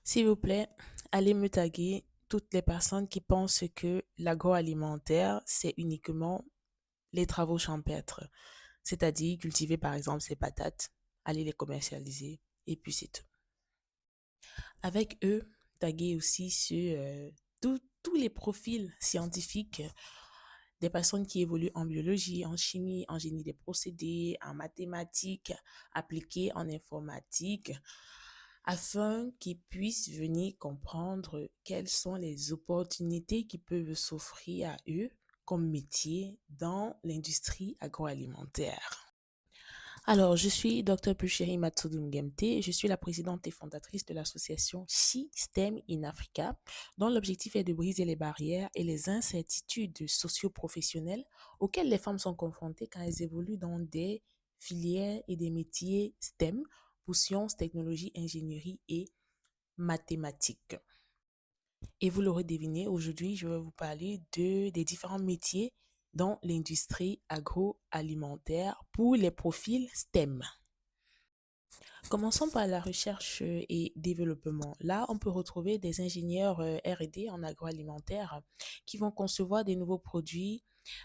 S'il vous plaît, allez me taguer toutes les personnes qui pensent que l'agroalimentaire, c'est uniquement les travaux champêtres, c'est-à-dire cultiver par exemple ses patates, aller les commercialiser et puis c'est tout. Avec eux, taguer aussi sur tous les profils scientifiques des personnes qui évoluent en biologie, en chimie, en génie des procédés, en mathématiques, appliquées en informatique, afin qu'ils puissent venir comprendre quelles sont les opportunités qui peuvent s'offrir à eux comme métier dans l'industrie agroalimentaire. Alors, je suis Dr. Pucheri Matsudu Ngemte, je suis la présidente et fondatrice de l'association STEM in Africa, dont l'objectif est de briser les barrières et les incertitudes socio-professionnelles auxquelles les femmes sont confrontées quand elles évoluent dans des filières et des métiers STEM pour sciences, technologies, ingénierie et mathématiques. Et vous l'aurez deviné, aujourd'hui, je vais vous parler des différents métiers dans l'industrie agroalimentaire pour les profils STEM. Commençons par la recherche et développement. Là, on peut retrouver des ingénieurs R&D en agroalimentaire qui vont concevoir des nouveaux produits,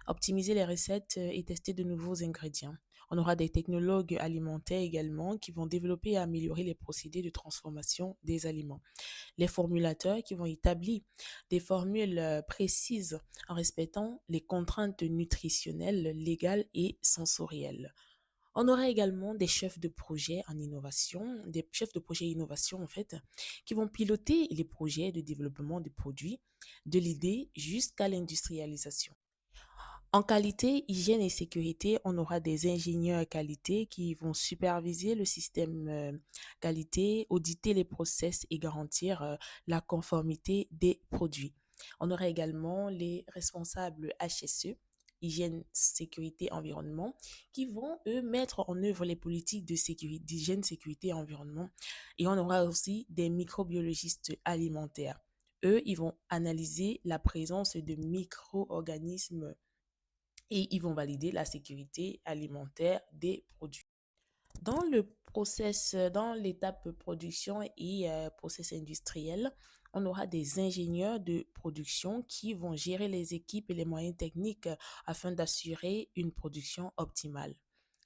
optimiser les recettes et tester de nouveaux ingrédients. On aura des technologues alimentaires également qui vont développer et améliorer les procédés de transformation des aliments. Les formulateurs qui vont établir des formules précises en respectant les contraintes nutritionnelles, légales et sensorielles. On aura également des chefs de projet en innovation, des chefs de projet innovation en fait, qui vont piloter les projets de développement de produits, de l'idée jusqu'à l'industrialisation. En qualité, hygiène et sécurité, on aura des ingénieurs qualité qui vont superviser le système qualité, auditer les process et garantir la conformité des produits. On aura également les responsables HSE, hygiène, sécurité, environnement, qui vont, eux, mettre en œuvre les politiques de sécurité, d'hygiène, sécurité et environnement. Et on aura aussi des microbiologistes alimentaires. Eux, ils vont analyser la présence de micro-organismes et ils vont valider la sécurité alimentaire des produits. Dans le process, dans l'étape production et process industriel, on aura des ingénieurs de production qui vont gérer les équipes et les moyens techniques afin d'assurer une production optimale.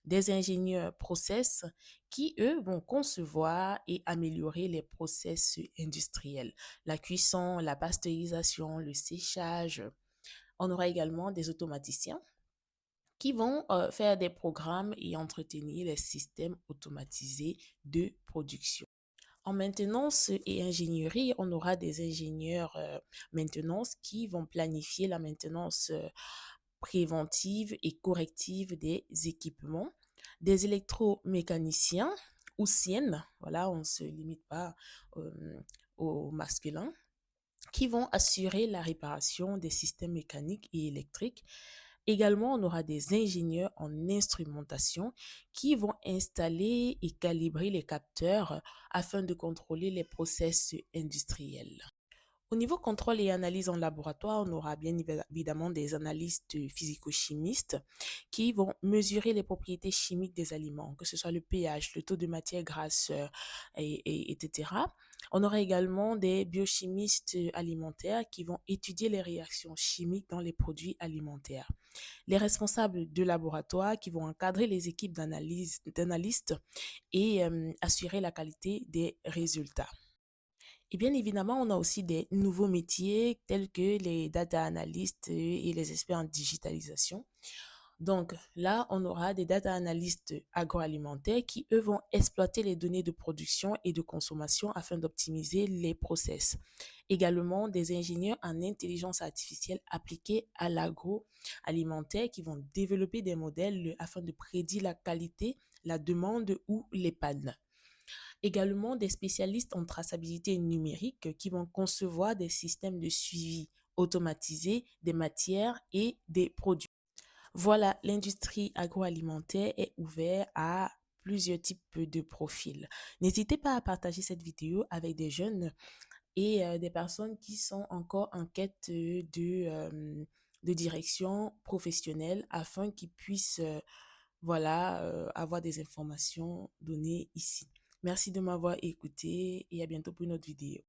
Des ingénieurs process qui, eux, vont concevoir et améliorer les process industriels, la cuisson, la pasteurisation, le séchage. On aura également des automaticiens qui vont faire des programmes et entretenir les systèmes automatisés de production. En maintenance et ingénierie, on aura des ingénieurs maintenance qui vont planifier la maintenance préventive et corrective des équipements, des électromécaniciens ou siennes, voilà, on ne se limite pas euh, au masculin, qui vont assurer la réparation des systèmes mécaniques et électriques. Également, on aura des ingénieurs en instrumentation qui vont installer et calibrer les capteurs afin de contrôler les process industriels. Au niveau contrôle et analyse en laboratoire, on aura bien évidemment des analystes physico-chimistes qui vont mesurer les propriétés chimiques des aliments, que ce soit le pH, le taux de matière grasse, etc. On aura également des biochimistes alimentaires qui vont étudier les réactions chimiques dans les produits alimentaires. Les responsables de laboratoire qui vont encadrer les équipes d'analystes et assurer la qualité des résultats. Et bien évidemment, on a aussi des nouveaux métiers tels que les data analystes et les experts en digitalisation. Donc là, on aura des data analystes agroalimentaires qui, eux, vont exploiter les données de production et de consommation afin d'optimiser les process. Également, des ingénieurs en intelligence artificielle appliquée à l'agroalimentaire qui vont développer des modèles afin de prédire la qualité, la demande ou les pannes. Également, des spécialistes en traçabilité numérique qui vont concevoir des systèmes de suivi automatisés des matières et des produits. Voilà, l'industrie agroalimentaire est ouverte à plusieurs types de profils. N'hésitez pas à partager cette vidéo avec des jeunes et des personnes qui sont encore en quête de direction professionnelle afin qu'ils puissent voilà, avoir des informations données ici. Merci de m'avoir écouté et à bientôt pour une autre vidéo.